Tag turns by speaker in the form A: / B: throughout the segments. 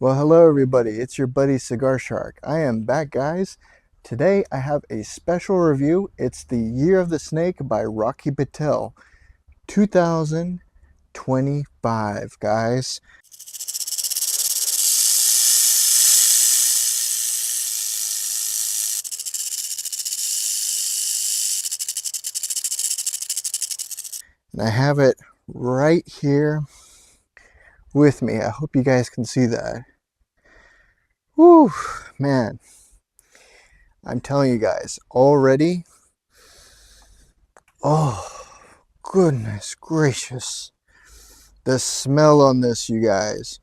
A: Well, hello everybody. It's your buddy Cigar Shark. I am back, guys. Today I have a special review. It's the Year of the Snake by Rocky Patel, 2025, guys. And I have it right here with me. I hope you guys can see that. Whew, man. I'm telling you guys, already, oh, goodness gracious. The smell on this, you guys.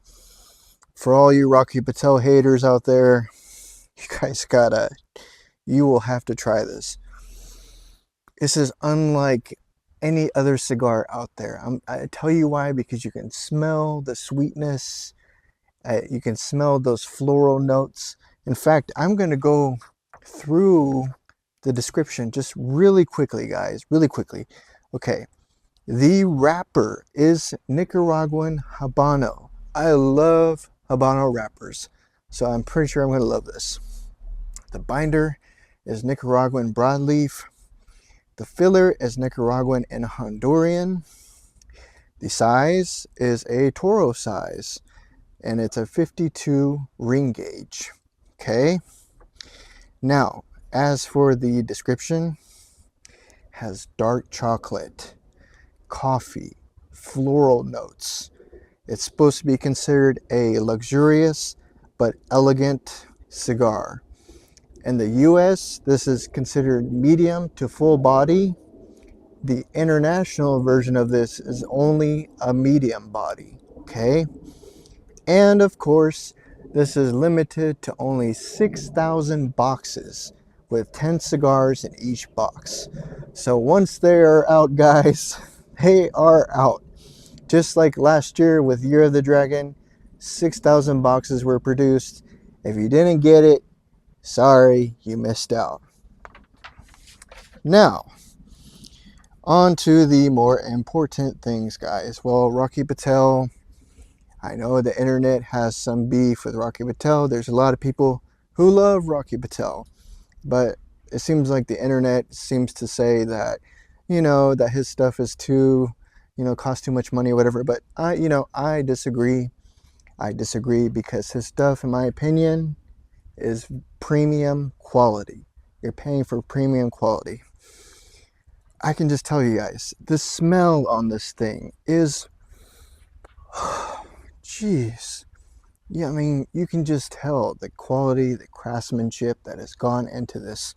A: For all you Rocky Patel haters out there, you will have to try this. This is unlike any other cigar out there. I tell you why, because you can smell the sweetness. You can smell those floral notes. In fact, I'm going to go through the description just really quickly, guys, really quickly. Okay, the wrapper is Nicaraguan Habano. I love Habano wrappers, so I'm pretty sure I'm going to love this. The binder is Nicaraguan broadleaf. The filler is Nicaraguan and Honduran. The size is a Toro size, and it's a 52 ring gauge. Okay. Now, as for the description, has dark chocolate, coffee, floral notes. It's supposed to be considered a luxurious but elegant cigar. In the US, this is considered medium to full body. The international version of this is only a medium body, okay? And of course, this is limited to only 6,000 boxes with 10 cigars in each box. So once they're out, guys, they are out. Just like last year with Year of the Dragon, 6,000 boxes were produced. If you didn't get it, sorry, you missed out. Now, on to the more important things, guys. Well, Rocky Patel, I know the internet has some beef with Rocky Patel. There's a lot of people who love Rocky Patel, but it seems like the internet seems to say that, that his stuff is too, costs too much money or whatever. But I disagree. I disagree because his stuff, in my opinion, is premium quality. You're paying for premium quality. I can just tell you guys, the smell on this thing is, jeez. Yeah, I mean, you can just tell the quality, the craftsmanship that has gone into this.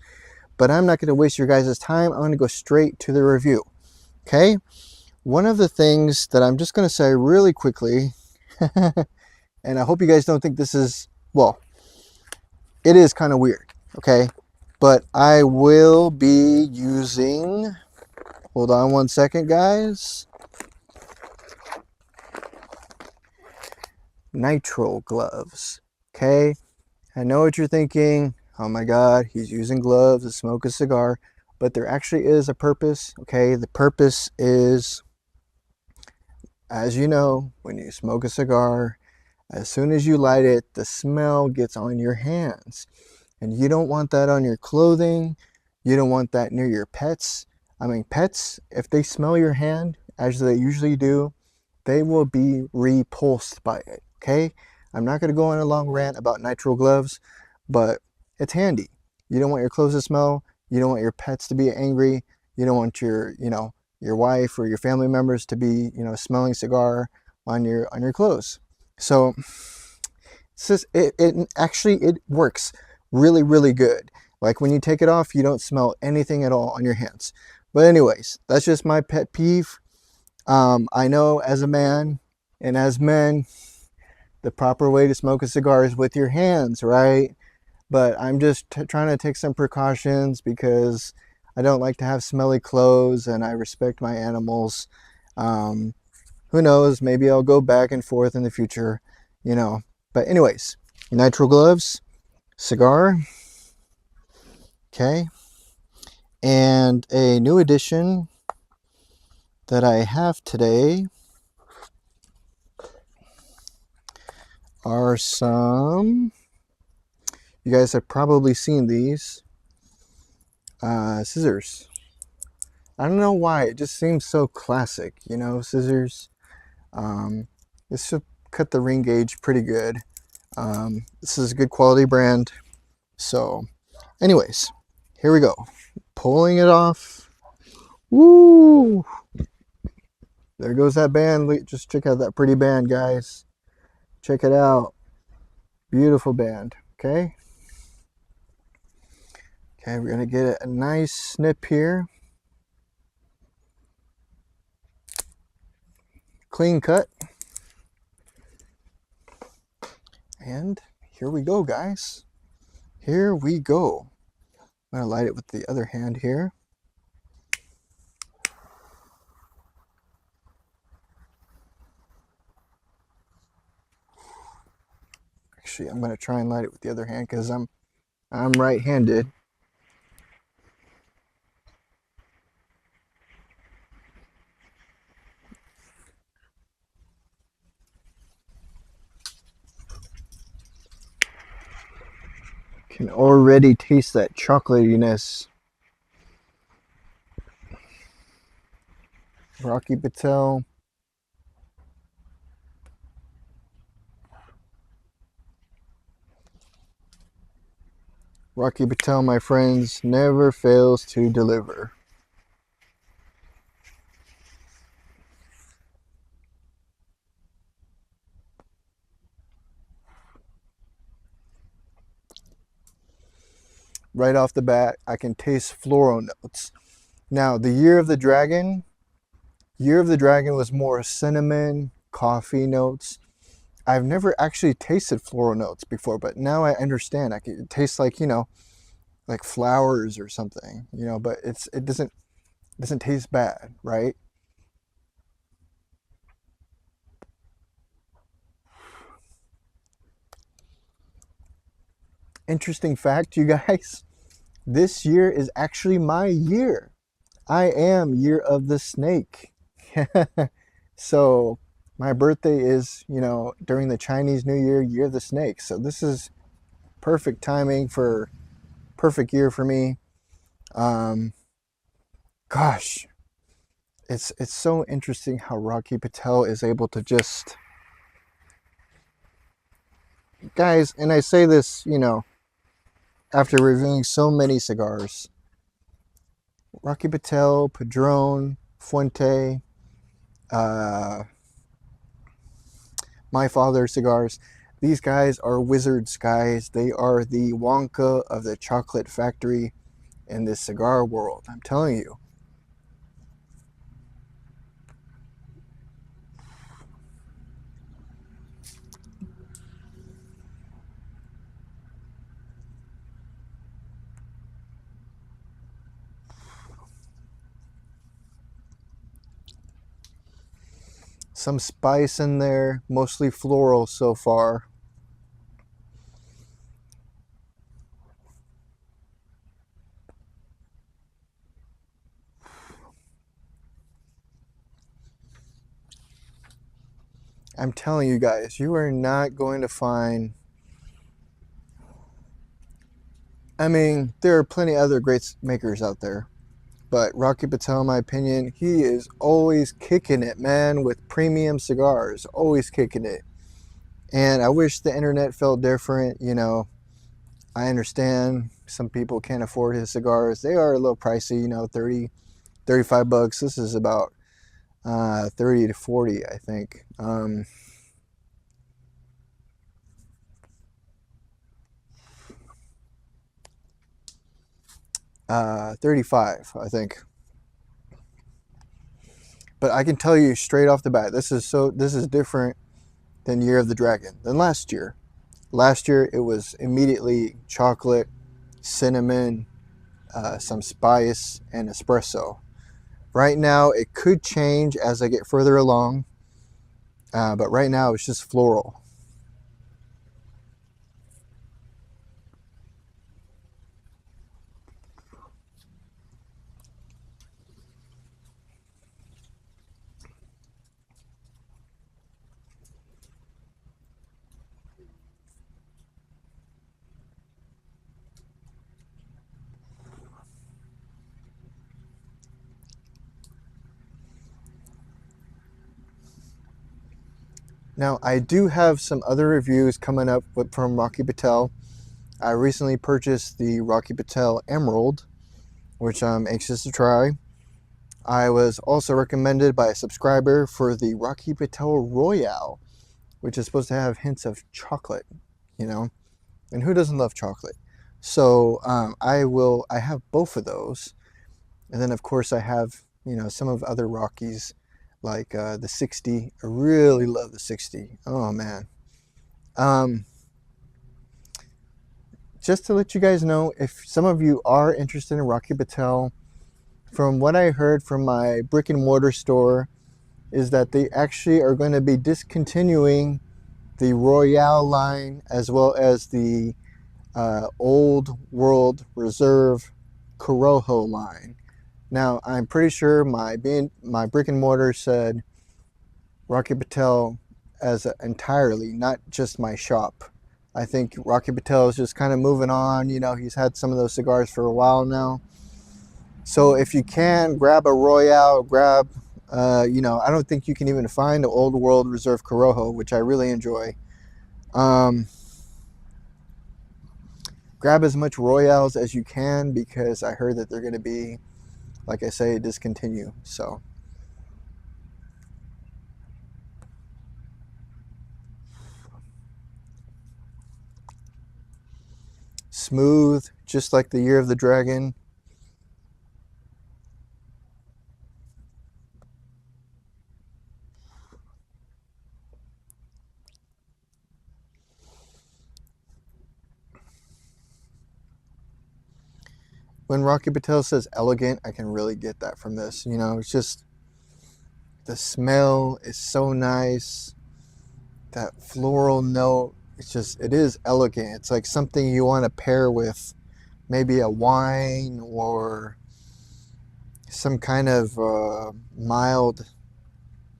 A: But I'm not going to waste your guys' time. I'm going to go straight to the review. Okay? One of the things that I'm just going to say really quickly, and I hope you guys don't think this is, well, it is kind of weird, okay? But I will be using, hold on one second, guys. Nitrile gloves, okay? I know what you're thinking. Oh my God, he's using gloves to smoke a cigar. But there actually is a purpose, okay? The purpose is, as you know, when you smoke a cigar, as soon as you light it, the smell gets on your hands. And you don't want that on your clothing. You don't want that near your pets. I mean, pets, if they smell your hand, as they usually do, they will be repulsed by it, okay? I'm not going to go on a long rant about nitrile gloves, but it's handy. You don't want your clothes to smell. You don't want your pets to be angry. You don't want your, your wife or your family members to be, smelling cigar on your clothes. So it's just, it actually works really, really good. Like when you take it off, you don't smell anything at all on your hands. But anyways, that's just my pet peeve. I know as a man and as men, the proper way to smoke a cigar is with your hands, right? But I'm just trying to take some precautions because I don't like to have smelly clothes and I respect my animals. Who knows, maybe I'll go back and forth in the future, But anyways, nitrile gloves, cigar, okay, and a new addition that I have today are some, you guys have probably seen these, scissors. I don't know why, it just seems so classic, you know, scissors. This should cut the ring gauge pretty good. This is a good quality brand. So anyways, here we go. Pulling it off. Woo! There goes that band. Just check out that pretty band, guys. Check it out. Beautiful band. Okay. Okay, we're gonna get a nice snip here. Clean cut. And here we go, guys. Here we go. I'm gonna light it with the other hand here. Actually, I'm gonna try and light it with the other hand because I'm right-handed. Can already taste that chocolatiness. Rocky Patel. Rocky Patel, my friends, never fails to deliver. Right off the bat, I can taste floral notes. Now, the Year of the Dragon was more cinnamon, coffee notes. I've never actually tasted floral notes before, but now I understand. It tastes like, you know, like flowers or something, you know, but it doesn't taste bad, right? Interesting fact, you guys, this year is actually my year. I am Year of the Snake. So my birthday is, you know, during the Chinese New Year, Year of the Snake. So this is perfect timing for perfect year for me. Gosh, it's so interesting how Rocky Patel is able to just, guys, and I say this, you know, after reviewing so many cigars. Rocky Patel, Padron, Fuente, My Father Cigars. These guys are wizards, guys. They are the Wonka of the chocolate factory in this cigar world. I'm telling you. Some spice in there, mostly floral so far. I'm telling you guys, you are not going to find, I mean, there are plenty of other great makers out there, but Rocky Patel, in my opinion, he is always kicking it, man, with premium cigars, always kicking it. And I wish the internet felt different, you know. I understand some people can't afford his cigars. They are a little pricey, you know, 30, 35 bucks. This is about 30 to 40, I think. 35, I think. But I can tell you straight off the bat, this is different than Year of the Dragon than last year. Last year it was immediately chocolate, cinnamon, some spice, and espresso. Right now it could change as I get further along, but right now it's just floral. Now, I do have some other reviews coming up from Rocky Patel. I recently purchased the Rocky Patel Emerald, which I'm anxious to try. I was also recommended by a subscriber for the Rocky Patel Royale, which is supposed to have hints of chocolate, you know, and who doesn't love chocolate? So I have both of those, and then of course I have, you know, some of other Rockies, like the 60. I really love the 60. Oh man. Um, just to let you guys know, if some of you are interested in Rocky Patel, from what I heard from my brick and mortar store, is that they actually are going to be discontinuing the Royale line as well as the Old World Reserve Corojo line. Now, I'm pretty sure my brick and mortar said Rocky Patel as entirely, not just my shop. I think Rocky Patel is just kind of moving on. You know, he's had some of those cigars for a while now. So if you can, grab a Royale, grab, you know, I don't think you can even find the Old World Reserve Corojo, which I really enjoy. Grab as much Royales as you can, because I heard that they're going to be, like I say, discontinue. So smooth, just like the Year of the Dragon. When Rocky Patel says elegant, I can really get that from this. You know, it's just, the smell is so nice. That floral note, it's just, it is elegant. It's like something you want to pair with maybe a wine or some kind of mild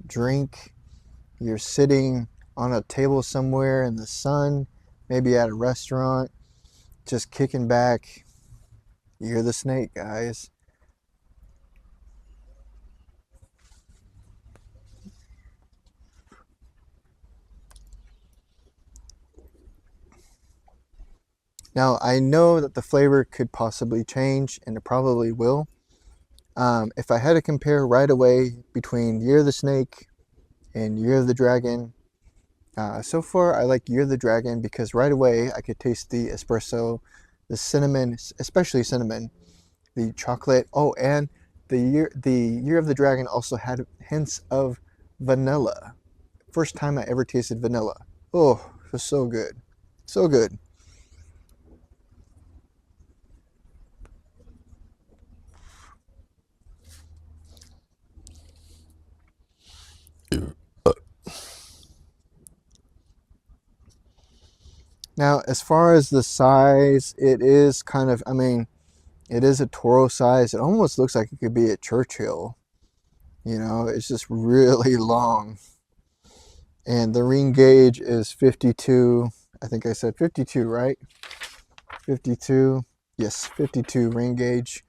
A: drink. You're sitting on a table somewhere in the sun, maybe at a restaurant, just kicking back. You're the snake, guys. Now, I know that the flavor could possibly change, and it probably will. If I had to compare right away between Year of the Snake and Year of the Dragon, so far I like Year of the Dragon because right away I could taste the espresso, the cinnamon, especially cinnamon, the chocolate. Oh, and the Year of the Dragon also had hints of vanilla. First time I ever tasted vanilla. Oh, it was so good. So good. Now, as far as the size, it is kind of, I mean, it is a Toro size. It almost looks like it could be a Churchill. You know, it's just really long. And the ring gauge is 52. I think I said 52, right? 52. Yes, 52 ring gauge.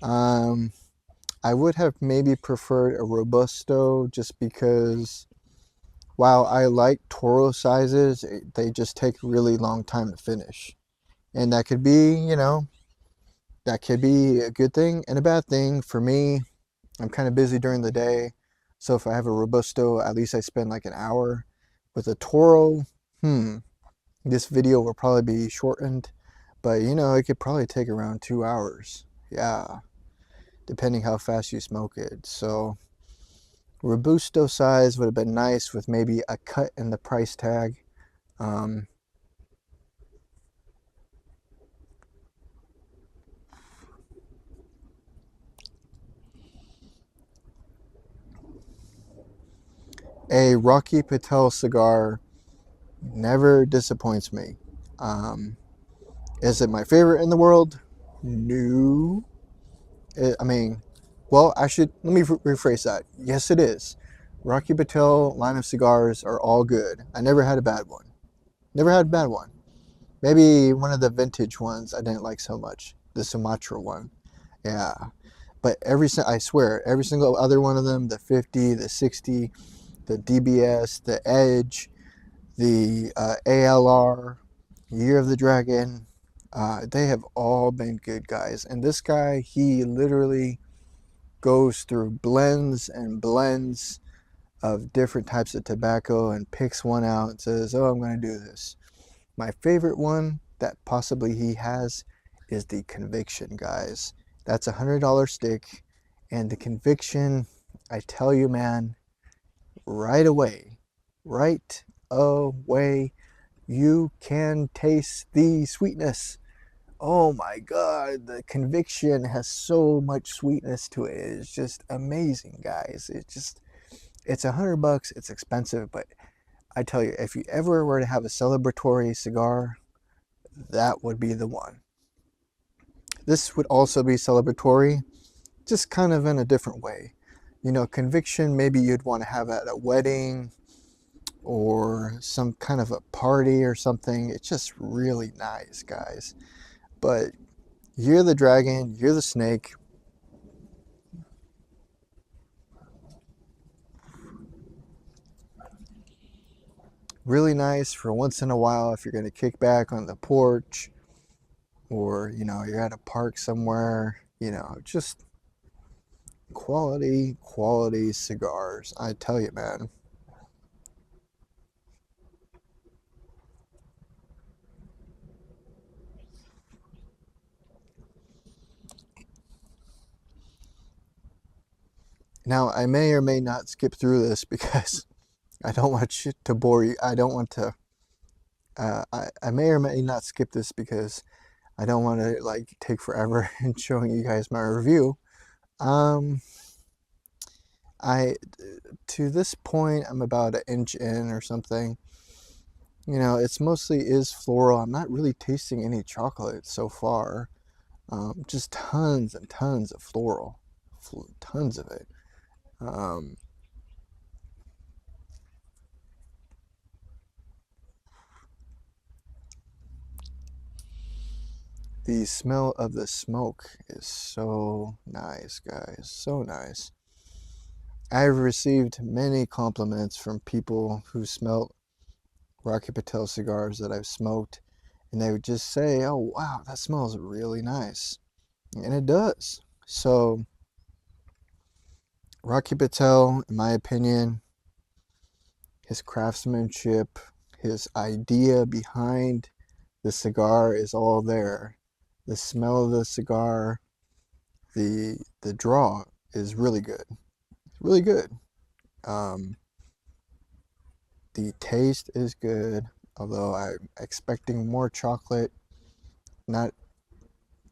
A: I would have maybe preferred a Robusto just because while I like Toro sizes, they just take a really long time to finish. And that could be, you know, that could be a good thing and a bad thing. For me, I'm kind of busy during the day. So if I have a Robusto, at least I spend like an hour. With a Toro, this video will probably be shortened. But, you know, it could probably take around 2 hours. Yeah, depending how fast you smoke it. So Robusto size would have been nice with maybe a cut in the price tag. A Rocky Patel cigar never disappoints me. Is it my favorite in the world? No. I mean, well, let me rephrase that. Yes, it is. Rocky Patel line of cigars are all good. I never had a bad one. Never had a bad one. Maybe one of the vintage ones I didn't like so much. The Sumatra one. Yeah. But I swear, every single other one of them, the 50, the 60, the DBS, the Edge, the ALR, Year of the Dragon. They have all been good, guys. And this guy, he literally goes through blends and blends of different types of tobacco and picks one out and says, oh, I'm going to do this. My favorite one that possibly he has is the Conviction, guys. That's $100 stick. And the Conviction, I tell you, man, right away, you can taste the sweetness. Oh my God, the Conviction has so much sweetness to it. It's just amazing, guys. It's $100. It's expensive, but I tell you, if you ever were to have a celebratory cigar, that would be the one. This would also be celebratory, just kind of in a different way. You know, Conviction, maybe you'd want to have at a wedding or some kind of a party or something. It's just really nice, guys. But You're the Dragon, You're the Snake. Really nice for once in a while if you're going to kick back on the porch, or, you know, you're at a park somewhere, you know, just quality cigars. I tell you, man. Now, I may or may not skip through this because I don't want you to bore you. I don't want to. I may or may not skip this because I don't want to like take forever in showing you guys my review. I to this point I'm about an inch in or something. You know, it's mostly is floral. I'm not really tasting any chocolate so far. Just tons and tons of floral, tons of it. Um, the smell of the smoke is so nice, guys. So nice. I've received many compliments from people who smelt Rocky Patel cigars that I've smoked, and they would just say, oh, wow, that smells really nice. And it does. So, Rocky Patel, in my opinion, his craftsmanship, his idea behind the cigar is all there. The smell of the cigar, the draw is really good. Really good. Um, the taste is good, although I'm expecting more chocolate. Not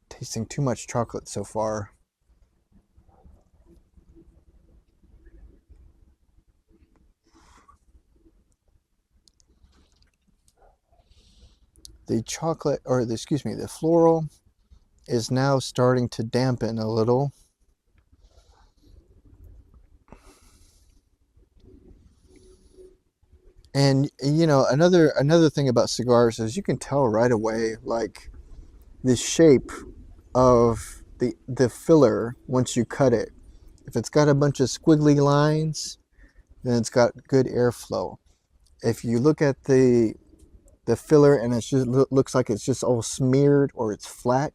A: tasting too much chocolate so far. The chocolate, or the, excuse me, the floral is now starting to dampen a little. And you know, another thing about cigars is you can tell right away, like the shape of the filler once you cut it. If it's got a bunch of squiggly lines, then it's got good airflow. If you look at the filler and it just looks like it's just all smeared or it's flat,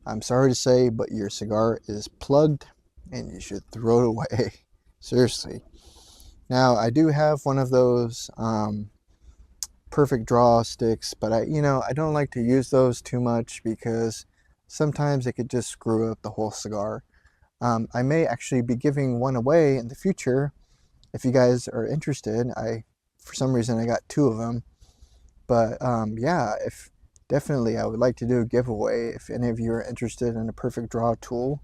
A: I'm sorry to say, but your cigar is plugged and you should throw it away. Seriously. Now, I do have one of those perfect draw sticks, but I don't like to use those too much because sometimes it could just screw up the whole cigar. I may actually be giving one away in the future if you guys are interested. For some reason, I got two of them. But yeah, if definitely I would like to do a giveaway if any of you are interested in a perfect draw tool.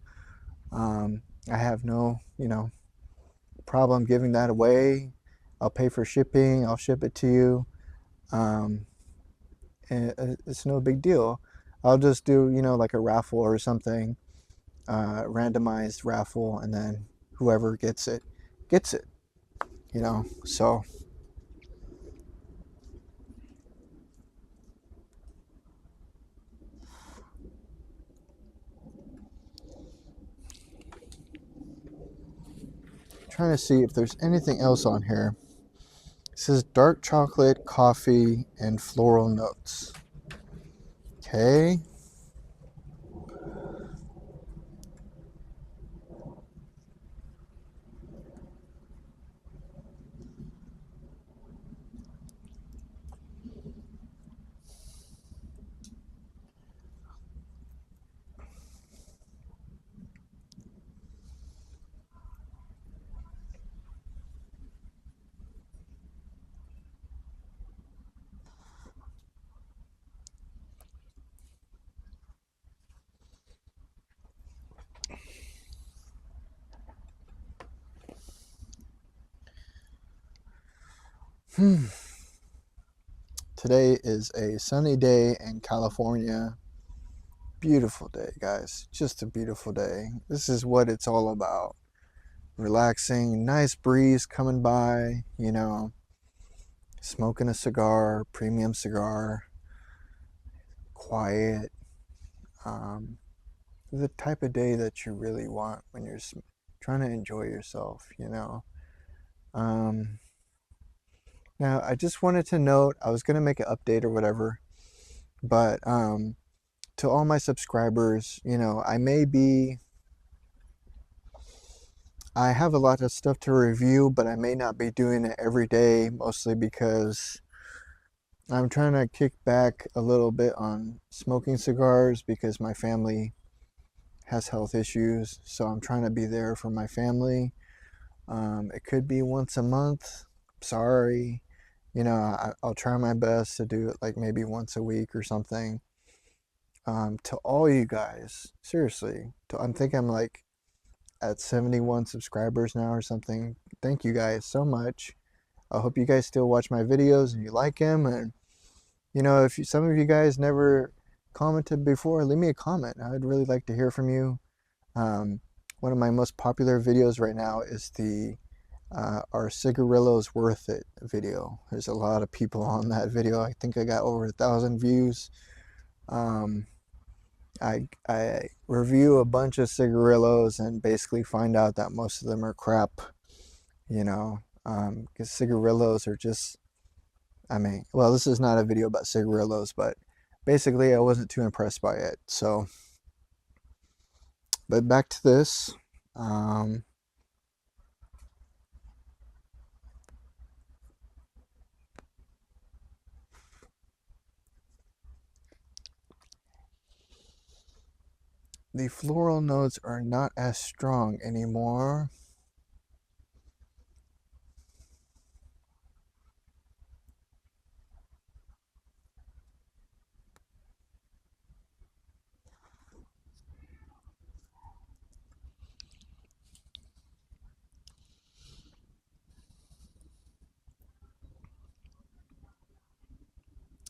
A: I have no, problem giving that away. I'll pay for shipping. I'll ship it to you. And it's no big deal. I'll just do, like a raffle or something, randomized raffle, and then whoever gets it, gets it, so. Trying to see if there's anything else on here. This is dark chocolate, coffee, and floral notes. Okay. Today is a sunny day in California. Beautiful day, guys. Just a beautiful day. This is what it's all about. Relaxing, nice breeze coming by, you know, smoking a cigar, premium cigar, quiet. The type of day that you really want when you're trying to enjoy yourself, you know. Um, Now, I just wanted to note, I was going to make an update or whatever, but to all my subscribers, you know, I have a lot of stuff to review, but I may not be doing it every day, mostly because I'm trying to kick back a little bit on smoking cigars because my family has health issues, so I'm trying to be there for my family. It could be once a month. Sorry. You know, I'll try my best to do it like maybe once a week or something. To all you guys, seriously, I think I'm like at 71 subscribers now or something. Thank you guys so much. I hope you guys still watch my videos and you like them. And, you know, if some of you guys never commented before, leave me a comment. I'd really like to hear from you. One of my most popular videos right now is our Cigarillos Worth It video. There's a lot of people on that video. I think I got over 1,000 views. I review a bunch of cigarillos and basically find out that most of them are crap, you know, because cigarillos are just, I mean, well, this is not a video about cigarillos, but basically I wasn't too impressed by it. So, but back to this. The floral notes are not as strong anymore.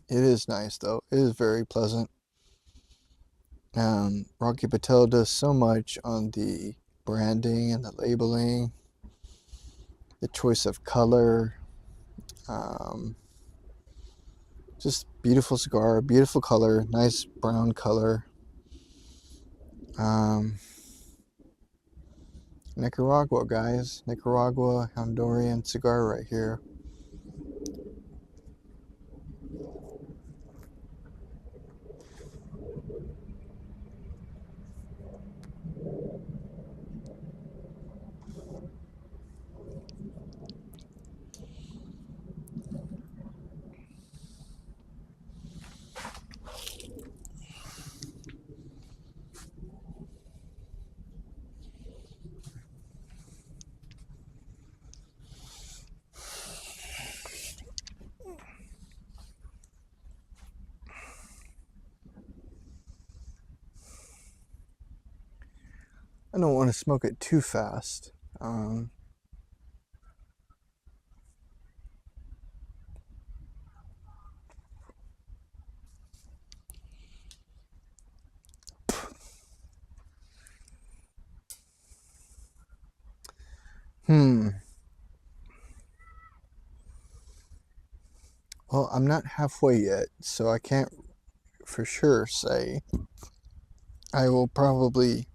A: It is nice though. It is very pleasant. Rocky Patel does so much on the branding and the labeling, the choice of color. Just beautiful cigar, beautiful color, nice brown color. Nicaragua, guys. Nicaragua Honduran cigar right here. I don't want to smoke it too fast. Well, I'm not halfway yet, so I can't for sure say. I will probably.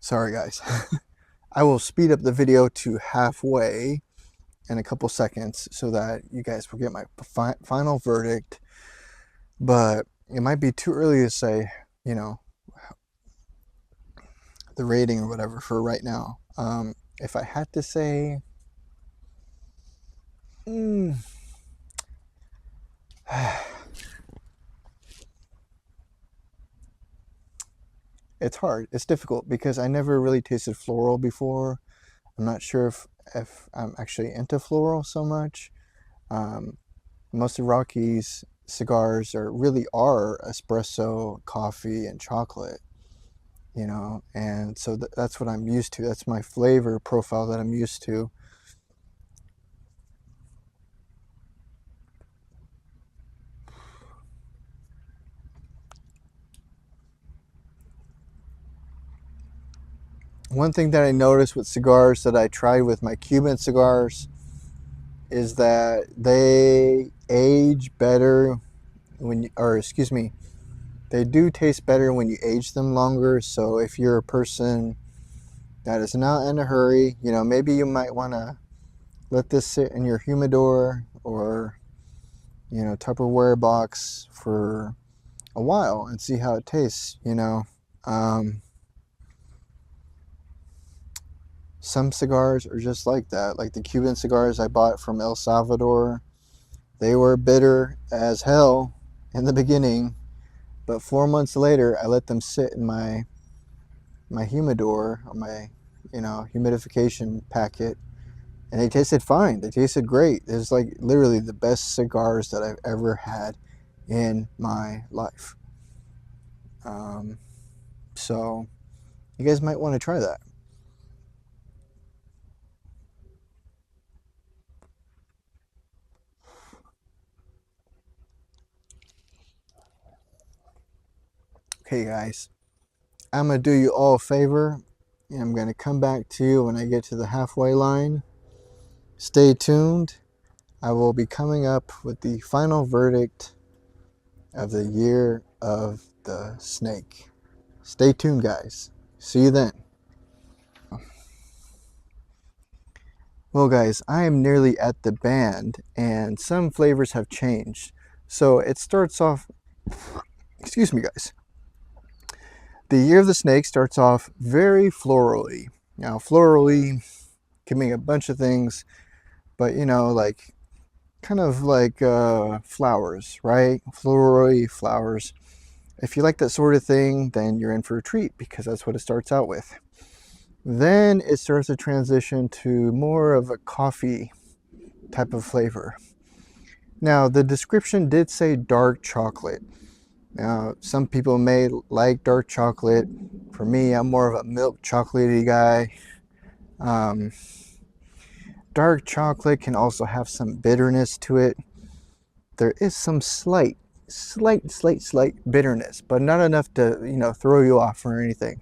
A: Sorry, guys. I will speed up the video to halfway in a couple seconds so that you guys will get my final verdict. But it might be too early to say, you know, the rating or whatever for right now. If I had to say, it's hard. It's difficult because I never really tasted floral before. I'm not sure if I'm actually into floral so much. Most of Rocky's cigars really are espresso, coffee, and chocolate, you know, and so that's what I'm used to. That's my flavor profile that I'm used to. One thing that I noticed with cigars that I tried with my Cuban cigars is that they age better when you, or excuse me, they do taste better when you age them longer. So if you're a person that is not in a hurry, you know, maybe you might want to let this sit in your humidor or, you know, Tupperware box for a while and see how it tastes, you know. Some cigars are just like that. Like the Cuban cigars I bought from El Salvador, they were bitter as hell in the beginning, but 4 months later, I let them sit in my humidor or my, you know, humidification packet, and they tasted fine. They tasted great. It was like literally the best cigars that I've ever had in my life. So you guys might want to try that. Okay, guys, I'm going to do you all a favor, and I'm going to come back to you when I get to the halfway line. Stay tuned. I will be coming up with the final verdict of the year of the snake. Stay tuned, guys. See you then. Well, guys, I am nearly at the band, and some flavors have changed. So it starts off, excuse me, guys. The year of the snake starts off very florally. Now, florally can mean a bunch of things, but you know, like kind of like flowers, right? Florally flowers. If you like that sort of thing, then you're in for a treat because that's what it starts out with. Then it starts to transition to more of a coffee type of flavor. Now, the description did say dark chocolate. Now, some people may like dark chocolate. For me, I'm more of a milk chocolatey guy. Dark chocolate can also have some bitterness to it. There is some slight bitterness, but not enough to, you know, throw you off or anything.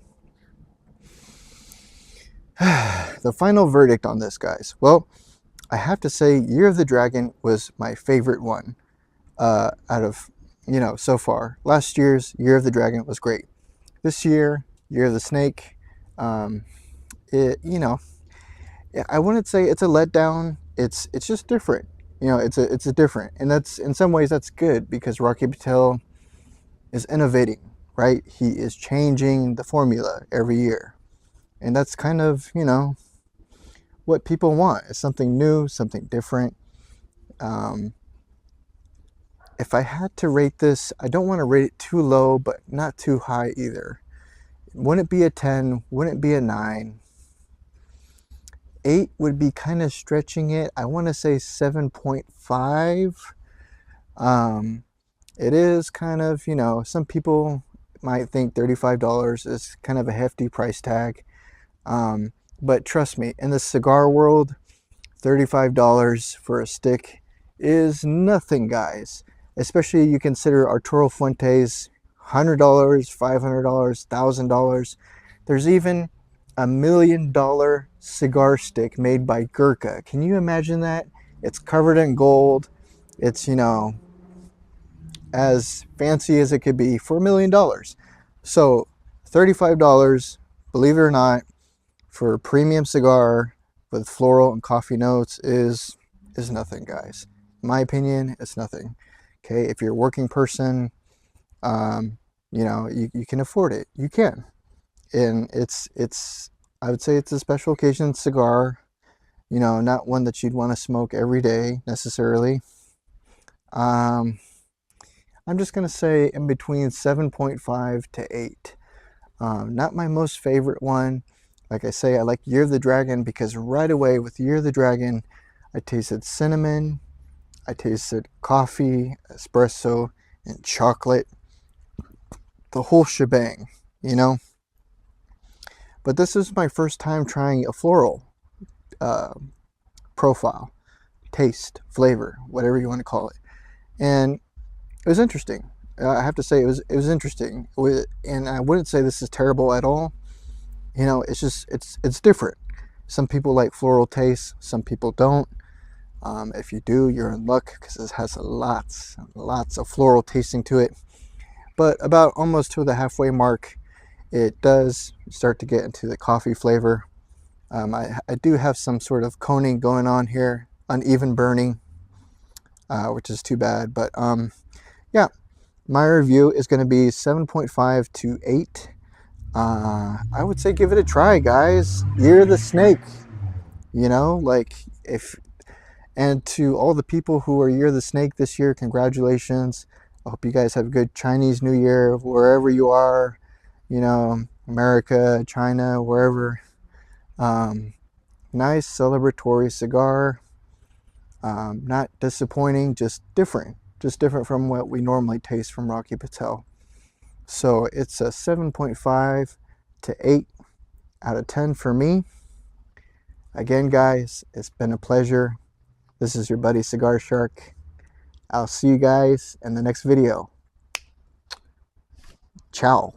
A: The final verdict on this, guys. Well, I have to say Year of the Dragon was my favorite one out of, you know, so far. Last year's Year of the Dragon was great. This year, Year of the Snake, it, you know, I wouldn't say it's a letdown. It's just different. You know, it's a different, and that's in some ways that's good because Rocky Patel is innovating, right? He is changing the formula every year, and that's kind of, you know, what people want. It's something new, something different. If I had to rate this, I don't want to rate it too low, but not too high either. Wouldn't it be a 10? Wouldn't it be a 9? 8 would be kind of stretching it. I want to say 7.5. It is kind of, you know, some people might think $35 is kind of a hefty price tag. But trust me, in the cigar world, $35 for a stick is nothing, guys. Especially you consider Arturo Fuente's $100, $500, $1,000. There's even $1 million cigar stick made by Gurkha. Can you imagine that? It's covered in gold. It's, you know, as fancy as it could be for $1 million. So $35, believe it or not, for a premium cigar with floral and coffee notes is nothing, guys. In my opinion, it's nothing. Okay, if you're a working person, you know, you can afford it. You can. And it's I would say it's a special occasion cigar, you know, not one that you'd want to smoke every day necessarily. I'm just going to say in between 7.5 to 8. Not my most favorite one. Like I say, I like Year of the Dragon because right away with Year of the Dragon, I tasted cinnamon, I tasted coffee, espresso, and chocolate. The whole shebang, you know? But this is my first time trying a floral profile, taste, flavor, whatever you want to call it. And it was interesting. I have to say it was interesting. And I wouldn't say this is terrible at all. You know, it's just it's different. Some people like floral taste, some people don't. If you do, you're in luck because it has lots of floral tasting to it. But about almost to the halfway mark, it does start to get into the coffee flavor. I do have some sort of coning going on here, uneven burning, which is too bad. But yeah, my review is going to be 7.5 to 8. I would say give it a try, guys. Year of the Snake. You know, like and to all the people who are Year of the Snake this year, congratulations. I hope you guys have a good Chinese New Year wherever you are. You know, America, China, wherever. Nice celebratory cigar. Not disappointing, just different from what we normally taste from Rocky Patel. So it's a 7.5 to 8 out of 10 for me. Again, guys, it's been a pleasure. This is your buddy Cigar Shark. I'll see you guys in the next video. Ciao.